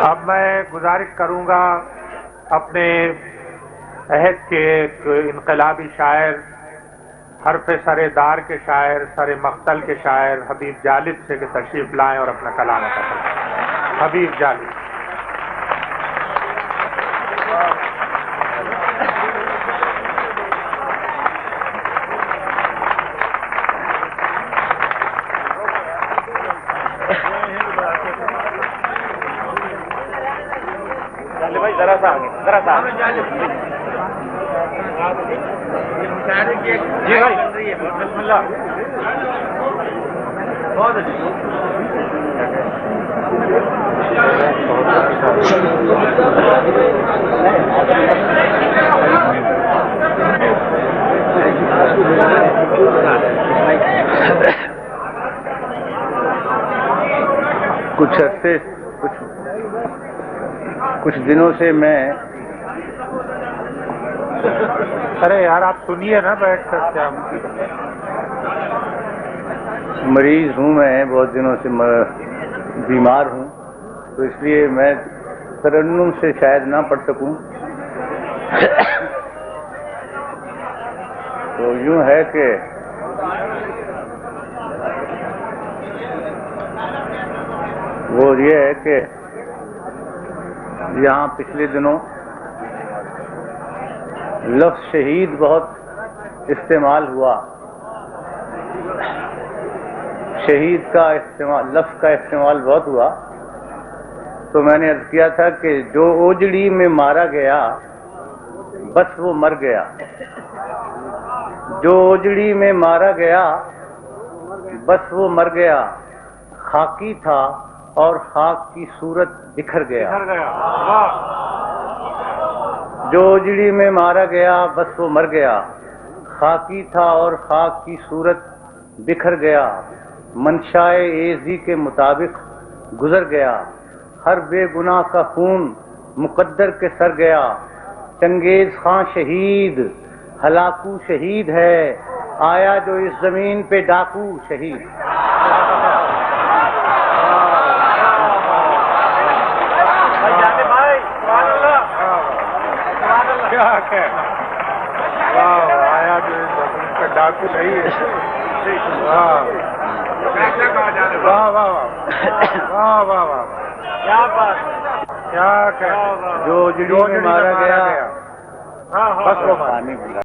اب میں گزارش کروں گا اپنے عہد کے ایک انقلابی شاعر، حرف سر دار کے شاعر، سر مقتل کے شاعر حبیب جالب سے کہ تشریف لائیں اور اپنا کلام عطا کریں۔ حبیب جالب۔ ذرا سا آگے، ذرا سا جی بھائی بسم اللہ۔ بہت کچھ عرصے کچھ دنوں سے میں ارے یار آپ سنیے نا بیٹھ کر کیا مریض ہوں، میں بہت دنوں سے بیمار ہوں، تو اس لیے میں ترنم سے شاید نہ پڑھ سکوں۔ تو یوں ہے کہ وہ یہ ہے کہ یہاں پچھلے دنوں لفظ شہید بہت استعمال ہوا، شہید کا استعمال، لفظ کا استعمال بہت ہوا، تو میں نے عرض کیا تھا کہ جو اوجڑی میں مارا گیا بس وہ مر گیا، جو اوجڑی میں مارا گیا بس وہ مر گیا، خاکی تھا اور خاک کی صورت بکھر گیا۔ جو اوجڑی میں مارا گیا بس وہ مر گیا، خاکی تھا اور خاک کی صورت بکھر گیا، منشائے ایزی کے مطابق گزر گیا، ہر بے گناہ کا خون مقدر کے سر گیا، چنگیز خان شہید ہلاکو شہید ہے، آیا جو اس زمین پہ ڈاکو شہید۔ آیا جو زمین پہ ڈاکو نہیں ہے۔ واہ واہ واہ واہ واہ، کیا بات، کیا جو اوجڑی میں مارا گیا بس وہ